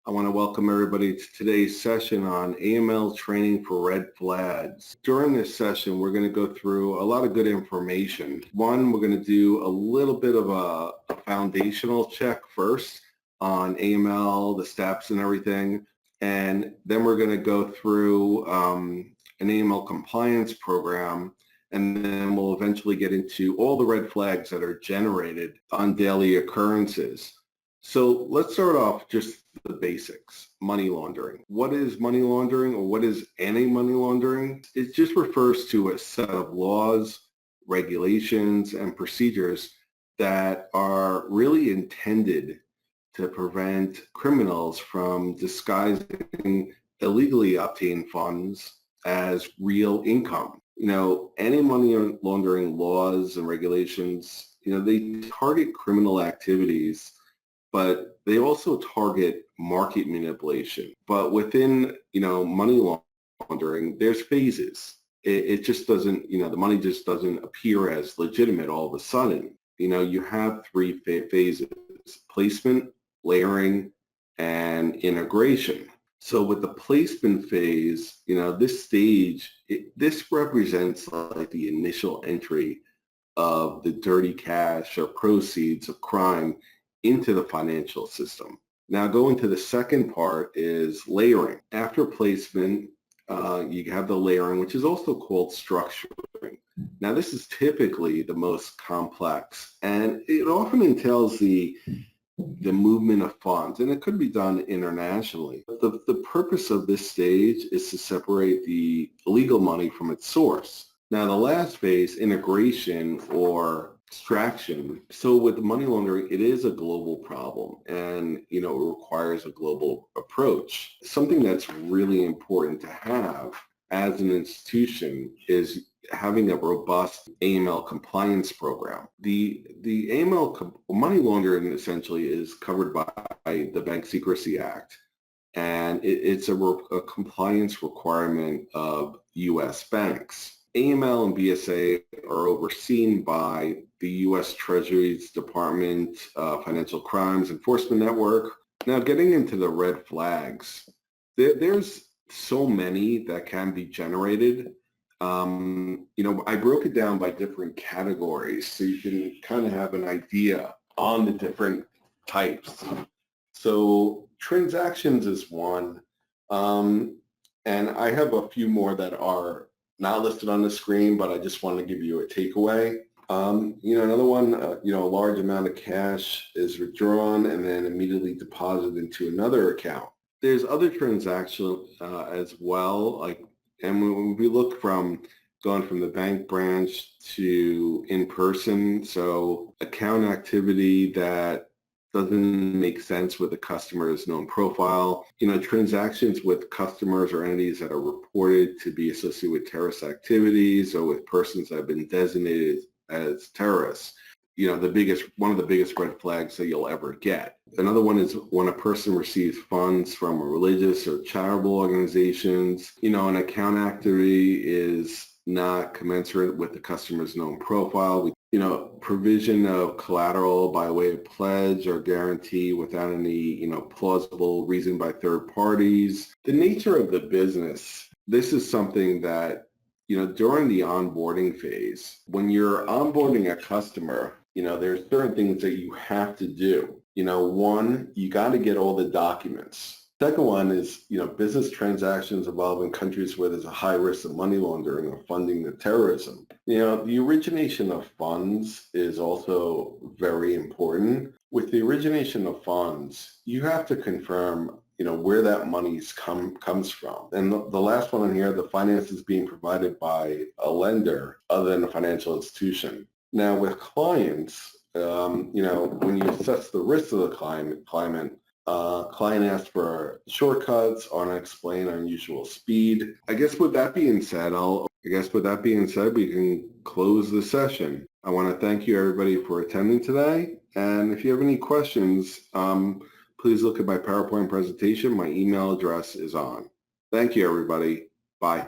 I want to welcome everybody to today's session on AML training for red flags. During this session, we're going to go through a lot of good information. One, we're going to do a little bit of a foundational check first on AML, the steps and everything. And then we're going to go through an AML compliance program. And then we'll eventually get into all the red flags that are generated on daily occurrences. So let's start off just the basics. Money laundering. What is money laundering, or what is anti-money laundering? It just refers to a set of laws, regulations, and procedures that are really intended to prevent criminals from disguising illegally obtained funds as real income. Anti-money laundering laws and regulations, they target criminal activities, but they also target market manipulation. But within, money laundering, there's phases. It just doesn't, the money just doesn't appear as legitimate all of a sudden. You have three phases: placement, layering, and integration. So with the placement phase, this stage, this represents like the initial entry of the dirty cash or proceeds of crime into the financial system. Now going to the second part is layering. After placement, you have the layering, which is also called structuring. Now this is typically the most complex, and it often entails the movement of funds, and it could be done internationally. The purpose of this stage is to separate the illegal money from its source. Now the last phase, integration or extraction. So with money laundering, it is a global problem, and it requires a global approach. Something that's really important to have as an institution is having a robust AML compliance program. The AML money laundering essentially is covered by the Bank Secrecy Act, and it's a compliance requirement of U.S. banks. AML and BSA are overseen by the U.S. Treasury's Department Financial Crimes Enforcement Network. Now, getting into the red flags, there's so many that can be generated. I broke it down by different categories so you can kind of have an idea on the different types. So transactions is one, and I have a few more that are not listed on the screen, but I just want to give you a takeaway. Another one, a large amount of cash is withdrawn and then immediately deposited into another account. There's other transactions as well, and when we look from going from the bank branch to in-person, so account activity that doesn't make sense with the customer's known profile, transactions with customers or entities that are reported to be associated with terrorist activities or with persons that have been designated as terrorists. One of the biggest red flags that you'll ever get. Another one is when a person receives funds from religious or charitable organizations, an account activity is not commensurate with the customer's known profile. Provision of collateral by way of pledge or guarantee without any, plausible reason by third parties. The nature of the business, this is something that, during the onboarding phase, when you're onboarding a customer, there's certain things that you have to do. One, you got to get all the documents. Second one is, business transactions involving countries where there's a high risk of money laundering or funding the terrorism. The origination of funds is also very important. With the origination of funds, you have to confirm, where that money comes from. And the last one on here, the finance is being provided by a lender other than a financial institution. Now with clients, when you assess the risk of the client asks for shortcuts or unexplained unusual speed. I guess with that being said, we can close the session. I want to thank you everybody for attending today. And if you have any questions, please look at my PowerPoint presentation. My email address is on. Thank you everybody. Bye.